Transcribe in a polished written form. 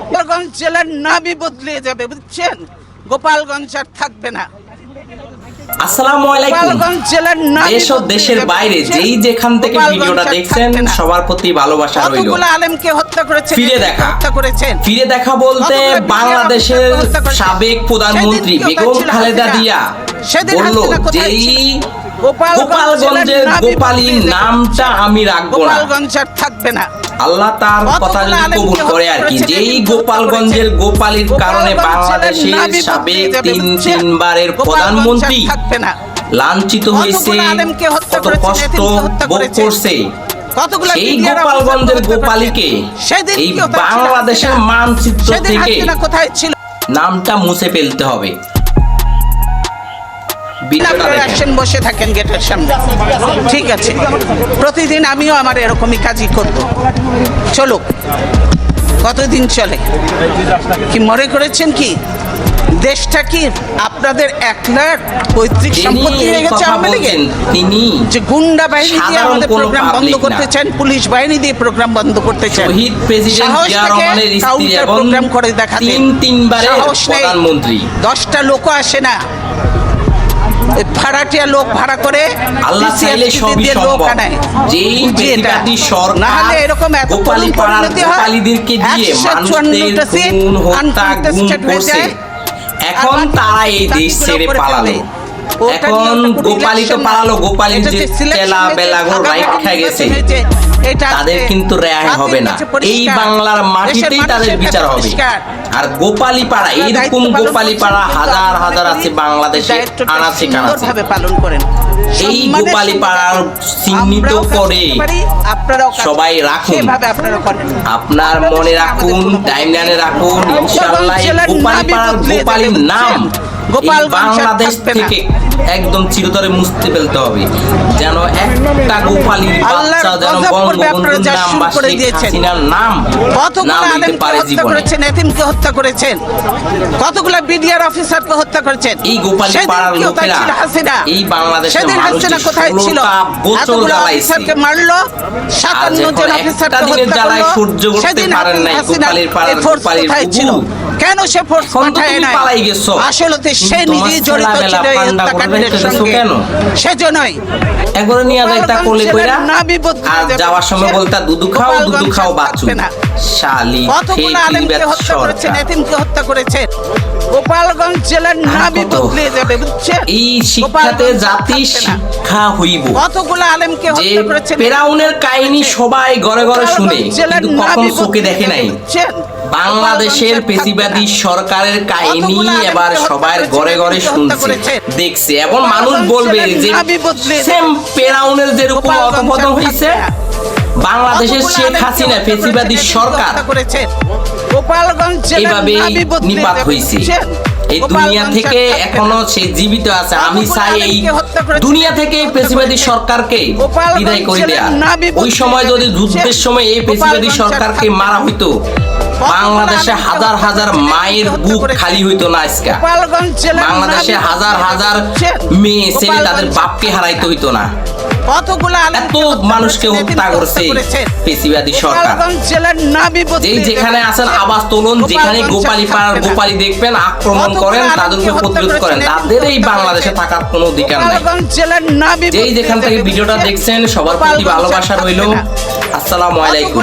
গোপালগঞ্জ জেলার নামই বদলে যাবে, বুঝছেন? গোপালগঞ্জ আর থাকবে না। আসসালামু আলাইকুম। দেশ ও দেশের বাইরে যেই যেখান থেকে ভিডিওটা দেখছেন সবার প্রতি ভালোবাসা রইল। ফিরে দেখা বলতে বাংলাদেশের সাবেক প্রধানমন্ত্রী বেগম খালেদা জিয়া বলল যেই গোপালগঞ্জের গোপালীর নামটা আমি রাখবো না, থাকবে না। আল্লাহ তার কথা যদি কবুল করে আর কি। যেই গোপালগঞ্জের গোপালীর কারণে বাংলাদেশের সাবেক তিনবারের প্রধানমন্ত্রী লাঞ্ছিত হয়েছে, কত কষ্ট ভোগ করছে, সেই গোপালগঞ্জের গোপালীকে এই বাংলাদেশের মানচিত্র থেকে নামটা মুছে ফেলতে হবে। বসে থাকেন গেটের সামনে, ঠিক আছে? প্রতিদিন আমিও আমার এরকমই কাজই করব, চলুক। কতদিন চলে? কি মনে করেছেন কি দেশটা কি আপনাদের একলার পৈতৃক সম্পত্তি হয়ে গেছে? আওয়ামী লীগের তিনি যে গুন্ডা বাহিনী দিয়ে আমাদের প্রোগ্রাম বন্ধ করতে চান, পুলিশ বাহিনী দিয়ে প্রোগ্রাম বন্ধ করতে চান, শহীদ প্রেসিডেন্ট জিয়া রহমানের স্ত্রী এবং প্রোগ্রাম করে দেখাতে তিনবারের প্রধানমন্ত্রী 10টা লোকও আসে না, ভাড়াটিয়া লোক ভাড়া করে আল্লাহ চাইলে সবই সম্ভব। যেই বেটিবাদী সরকার গোপালী পাড়ার গোপালীদেরকে দিয়ে মানুষদের খুন হত্যা গুম করছে, এখন তারা এই দেশ ছেড়ে পালালো। এখন গোপালী তো পালালো, গোপালীর যে চেলা বেলাগুলো রাইখা গেছে তাদের কিন্তু রেহাই হবে না। এই বাংলার মাটিতেই তাদের বিচার হবে। আর গোপালী পাড়া, এইরকম গোপালী পাড়া হাজার হাজার আছে বাংলাদেশে, আনাচে কানাচে। এই গোপালী পাড়ার চিহ্নিত করে সবাই রাখুন, আপনার মনে রাখুন, টাইমলাইনে রাখুন। ইনশাআল্লাহ গোপালী পাড়ার গোপালীর নাম বাংলাদেশ থেকে একদম চিরতরে মুছতে ফেলতে হবে, যেন একটা গোপালীর বাচ্চা যেন বঙ্গবন্ধুর নাম বা শেখ হাসিনার নাম না নিতে পারে জীবনে। এতিমকে হত্যা করেছেন, কতগুলো বিডিআর অফিসারকে হত্যা করেছেন এই গোপালী পাড়ার লোকেরা। এই বাংলাদেশের মানুষের কোথায় ছিল? এতগুলো অফিসারকে মারলো, 57 জন অফিসারকে হত্যা করলো। সহ্য করতে পারেন নাই গোপালীর পাড়ার গোপালীর বুবু। কেন সে ফোর্স পাঠায় না? আসলে সে নিজেই জড়িত ছিল এই হত্যাকাণ্ডের সঙ্গে, সেজন্যই একবারে নিয়ে যাইতা কোলে কইরা আর যাওয়ার সময় বলতা দুধু খাও বাচ্চু শালি কতগুলো আলেমকে হত্যা করেছেন, এতিমকে হত্যা করেছেন। গোপালগঞ্জ জেলার নামই বদলে যাবে, বুঝছেন? এই শিক্ষাতে জাতি শিক্ষা হইব। কতগুলো আলেমকে হত্যা করেছেন। ফেরাউনের কাহিনী সবাই ঘরে ঘরে শুনে, কিন্তু কখনো চোখে দেখে নাই। বাংলাদেশের পেশিবাদী সরকারের কাহিনী এবার সবার ঘরে ঘরে শুনছে, দেখছে। এবং মানুষ বলবে যে সেম ফেরাউনের যেরকম অধঃপতন হয়েছে, বাংলাদেশের শেখ হাসিনা পেশিবাদী সরকার এইভাবে নিপাত হয়েছে। এই দুনিয়া থেকে এখনো সে জীবিত আছে। আমি চাই এই দুনিয়া থেকে পেশিবাদী সরকারকে বিদায় করে দেয়া। ওই সময় যদি যুদ্ধের সময় এই পেশিবাদী সরকারকে মারা হইতো, বাংলাদেশে হাজার হাজার মায়ের বুক খালি হইতো না। আজকে বাংলাদেশে হাজার হাজার মেয়ে ছেলে তাদের বাপকে হারাইতে হইতো না। এত মানুষকে হত্যা করছে পেশিবাদী সরকার। যেই যেখানে আছেন আওয়াজ তুলুন, যেখানে গোপালী পাড়ার গোপালী দেখবেন আক্রমণ করেন, তাদেরকে প্রতিরোধ করেন। তাদের এই বাংলাদেশে থাকার কোনো অধিকার নাই। যেই যেখান থেকে ভিডিওটা দেখছেন সবার প্রতি ভালোবাসা রইল। আসসালামু আলাইকুম।